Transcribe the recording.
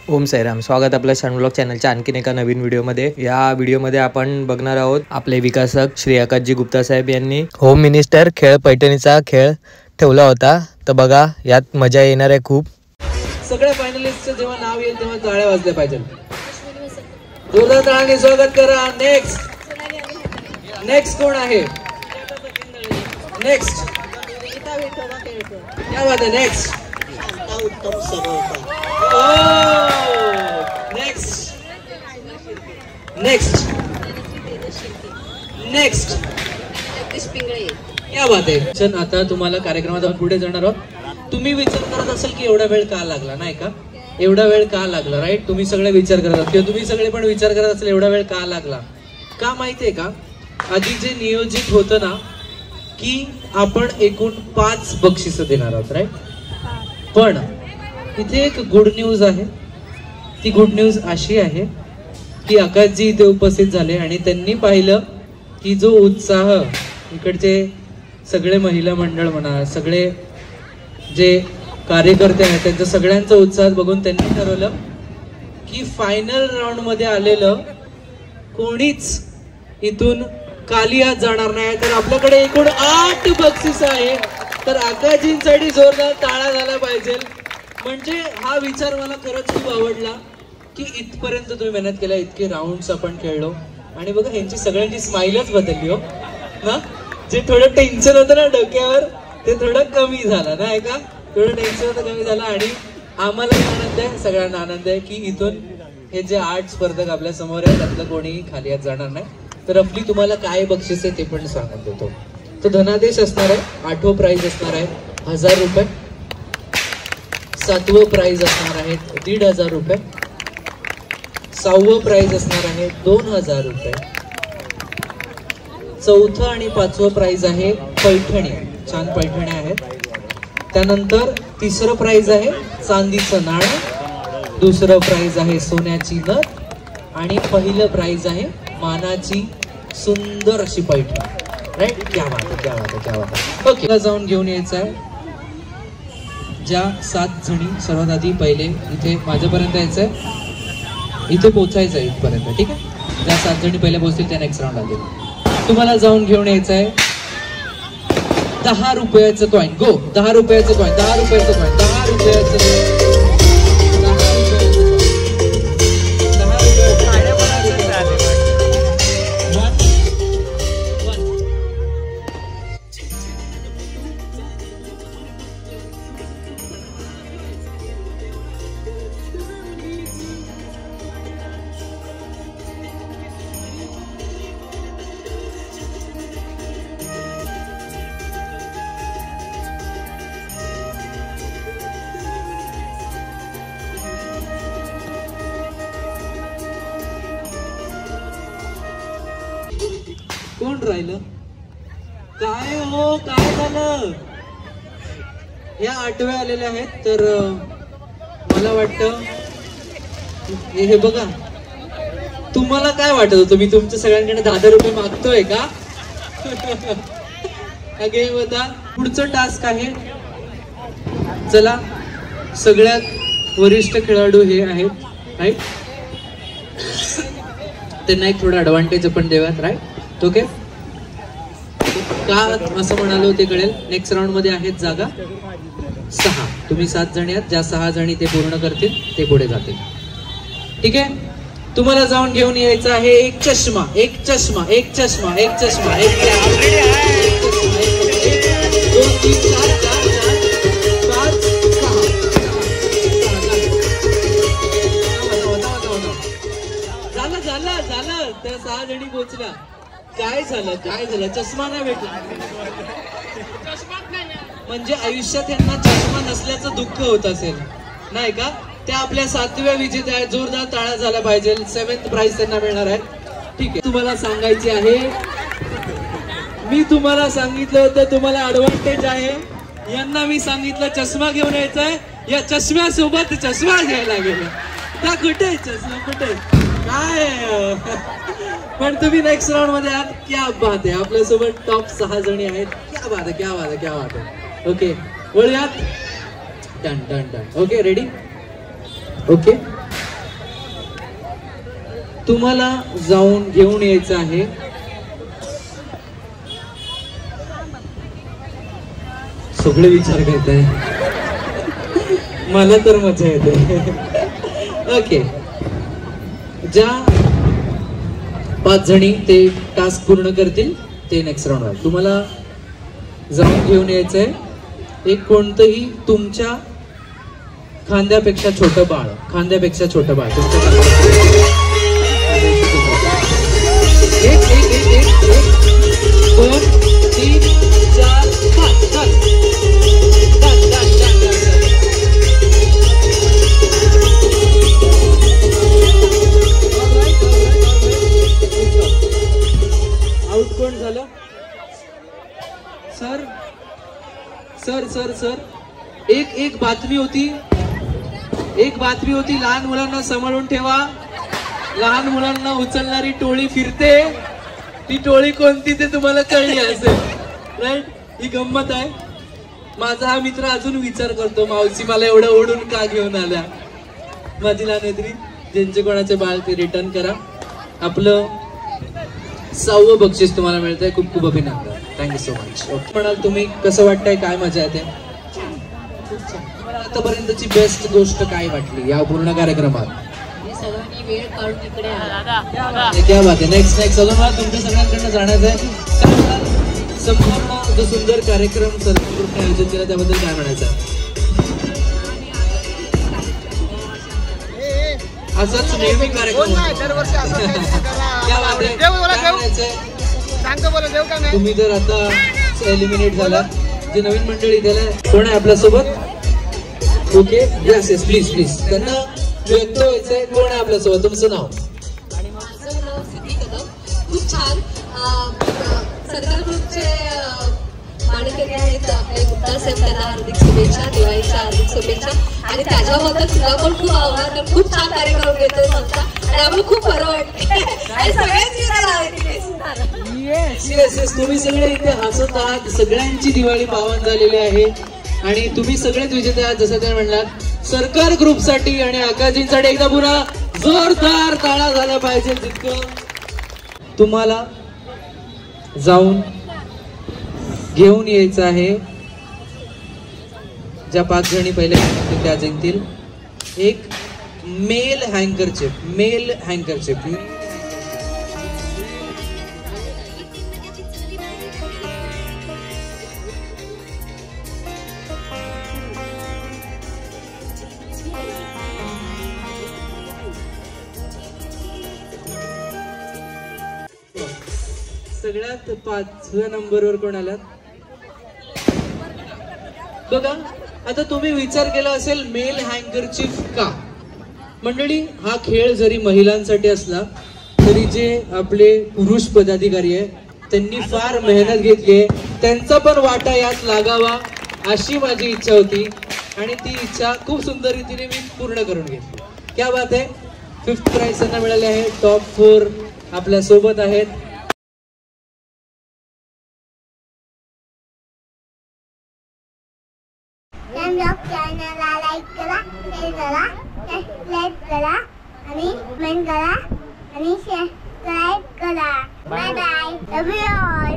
ओम साईराम, स्वागत आपल्या शन ब्लॉग चॅनलच्या आणखीन एका नवीन व्हिडिओमध्ये। या व्हिडिओमध्ये आपण बघणार आहोत आपले विकासक श्री आकाशजी गुप्ता साहेब यांनी होम मिनिस्टर खेळ पैठणीचा खेळ ठेवला होता। तर बघा, यात मजा येणार आहे खूप। सगळ्या फायनलिस्टचं जेव्हा नाव येईल तेव्हा टाळ्या वाजल्या पाहिजे। जोरदार टाळ्यांनी स्वागत करा। नेक्स्ट कोण आहे? नेक्स्ट क्या बात है? नेक्स्ट उत्तम सरोवर। नेक्स्ट क्या बात आहे। चल, आता तुम्हाला कार्यक्रमात पुढे जाणार आहोत। तुम्ही विचार करत असाल की एवढा वेळ का लागला, नाही का? एवढा वेळ का लागला, राईट? तुम्ही सगळे विचार करत असाल किंवा तुम्ही सगळे पण विचार करत असाल एवढा वेळ का लागला। का माहितीये का? आधी जे नियोजित होतं ना की आपण एकूण 5 बक्षिसं देणार आहोत, राईट? पण इथे एक गुड न्यूज आहे। ती गुड न्यूज अशी आहे की आकाशजी इथे उपस्थित झाले आणि त्यांनी पाहिलं की जो उत्साह इकडचे सगळे महिला मंडळ म्हणा, सगळे जे कार्यकर्ते आहेत त्यांचा सगळ्यांचा उत्साह बघून त्यांनी ठरवलं की फायनल राऊंड मध्ये आलेलं कोणीच इथून खाली आज जाणार नाही। तर आपल्याकडे एकूण 8 बक्षीस आहे। तर आकाशजींसाठी जोरदार टाळ्या झाला पाहिजे। म्हणजे हा विचार मला खरंच खूप आवडला की इथपर्यंत तुम्ही मेहनत केला, इतके राऊंड्स आपण खेळलो आणि बघा ह्यांची सगळ्यांची स्माइलच बदलली हो ना। जे थोडं टेन्शन होतं ना डोक्यावर ते थोडं कमी झालं, नाही का? थोडं टेन्शन होतं कमी झालं आणि आम्हाला आनंद आहे, सगळ्यांना आनंद आहे की इथून हे जे 8 स्पर्धक आपल्या समोर आहेत त्यातलं कोणीही खाली आज जाणार नाही। तर रफली तुम्हाला काय बक्षीस आहे ते पण सांगत देतो। तर धनादेश असणार आहे, 8वं प्राइज असणार आहे 1000 रुपये, 7वं प्राइज असणार आहे 1500 रुपये, 6वं प्राइज असणार आहे 2000 रुपये, 4थं आणि 5वं प्राइज आहे पैठणी, छान पैठण्या आहेत। त्यानंतर 3रं प्राइज आहे चांदीचं नाणं, 2रं प्राइज आहे सोन्याची नथ आणि 1लं प्राइज आहे मानाची सुंदर अशी पैठणी, राईट? क्या बात है, क्या बात है, क्या बात है। ओके, जाऊन घेऊन यायचं आहे। ज्या 7 जणी सर्वात आधी पहिले इथे माझ्यापर्यंत यायचंय, इथे पोहोचायचं आहे इथपर्यंत, ठीक आहे? ज्या 7 जणी पहिले पोहोचतील त्या नेक्स्ट राऊंड आले। तुम्हाला जाऊन घेऊन यायचं आहे 10 रुपयाचं कॉइन। गो, 10 रुपयाचं कॉइन, 10 रुपयाचं कॉइन, 10 रुपयाचं कॉइन। कोण राहिलं? काय हो, काय झालं? या 8व्या आलेल्या आहेत। तर मला वाटतं हे बघा, तुम्हाला काय वाटत होतं मी तुमच्या सगळ्यांकडे 10 रुपये मागतोय का? गेम होता। पुढचं टास्क आहे, चला सगळ्यात वरिष्ठ खेळाडू हे आहेत, राईट? त्यांना एक थोडा ऍडव्हान्टेज आपण देऊयात, राईट? ओके, का असं म्हणालो ते कळेल। नेक्स्ट राऊंड मध्ये आहेत जागा 6, तुम्ही 7 जणी आहात। ज्या 6 जणी ते पूर्ण करतील ते पुढे जातील, ठीक आहे? तुम्हाला जाऊन घेऊन यायचं आहे एक चष्मा, एक चष्मा, एक चष्मा, एक चष्मा, एक 2 3 4 5 6 झालं। त्या 6 जणी पोहोचल्या। काय झालं? चष्मा नाही भेटला म्हणजे आयुष्यात यांना चष्मा नसल्याचं दुःख होत असेल, नाही का? त्या आपल्या 7व्या विजेत्या आहेत। जोरदार टाळ्या झाल्या पाहिजे। 7th प्राइज त्यांना मिळणार आहे, ठीक आहे? तुम्हाला सांगायचे आहे, मी तुम्हाला सांगितलं होतं तुम्हाला ऍडव्हान्टेज आहे। यांना मी सांगितलं चष्मा घेऊन यायचंय, या चष्म्यासोबत चष्मा घ्यायला गेले। त्या कुठे चष्मा, कुठे काय? पण तुम्ही नेक्स्ट राऊंड मध्ये आहात, क्या बात आहे। आपल्यासोबत टॉप 6 जणी आहेत, क्या बात आहे, क्या बात आहे, क्या बात आहे। ओके, वळूयात। Done done done. Okay, ready? Okay, तुम्हाला जाऊन घेऊन यायचं आहे सगळे विचार करत आहे मला तर मजा येते ओके ज्या 5 जणी ते टास्क पूर्ण करतील ते नेक्स्ट राऊंड आहे तुम्हाला जाऊन घेऊन यायचंय एक कोणतंही तुमच्या खांद्यापेक्षा छोटं बाळ तुमच्या एक 2 3 4 5 आउट कोण झालं सर एक बातमी होती लहान मुलांना सांभाळून ठेवा लहान मुलांना उचलणारी टोळी फिरते ती टोळी कोणती ते तुम्हाला कळली असेल राईट ही गंमत आहे माझा हा मित्र अजून विचार करतो मावशी मला एवढं ओढून का घेऊन आल्या माझी लहान मैत्री ज्यांचे कोणाचे बाळ ते रिटर्न करा आपलं 6वं बक्षीस तुम्हाला मिळतंय खूप खूप अभिनंदन थँक्यू सो मच म्हणाल तुम्ही कसं वाटतंय काय मजा येते आतापर्यंतची बेस्ट गोष्ट काय वाटली या पूर्ण कार्यक्रमात सगळ्यांनी वेळ काढून इकडे क्या बात आहे नेक्स्ट अजून मला तुमच्या सगळ्यांकडनं जाण्याचं आहे काय म्हणाल संपूर्ण जो सुंदर कार्यक्रम सर्कल ग्रुपने आयोजित केला त्याबद्दल काय म्हणायचं असाच नेहमी कार्यक्रम तुम्ही जर आता एलिमिनेट झाला जे नवीन मंडळी त्याला कोण आहे आपल्यासोबत ओके यस प्लीज त्यांना व्यक्त व्हायचंय कोण आहे आपल्यासोबत तुमचं नाव माझं नाव सिद्धी कदम खूप छान सरकार ग्रुपचे मानकरी आहेत आपले गुप्ता साहेब त्यांना हार्दिक शुभेच्छा दिवाळीच्या हार्दिक शुभेच्छा आणि त्याच्याबद्दल तुला पण खूप आवडणार तर खूप छान कार्यक्रम घेतो संस्था आणि आम्हाला खूप बरं वाटते आणि येस तुम्ही सगळे इथे हसत आहात सगळ्यांची दिवाळी पावन झालेली आहे आणि तुम्ही सगळेच विजेते आहात जसं ते म्हणलात सरकार ग्रुप साठी आणि आकाशजींसाठी एकदा पुन्हा जोरदार टाळा झाला पाहिजे जितकं तुम्हाला जाऊन घेऊन यायचं आहे ज्या 5 जणी पहिले त्या जिंकतील एक मेल हँकरचिप सगळ्यात 5व्या नंबरवर कोण आलात बघा आता तुम्ही विचार केला असेल मेल हँकरचिप का मंडळी हा खेळ जरी महिलांसाठी असला तरी जे आपले पुरुष पदाधिकारी आहे त्यांनी फार मेहनत घेतली आहे त्यांचा पण वाटा यात लागावा अशी माझी इच्छा होती आणि ती इच्छा खूप सुंदर रीतीने मी पूर्ण करून घेतली क्या बात आहे 5th प्राइज त्यांना मिळाले आहे टॉप 4 आपल्या सोबत आहेत चॅनलला लाईक करा शेअर करा सबस्क्राईब करा आणि कमेंट करा आणि सबस्क्राईब करा bye bye love you all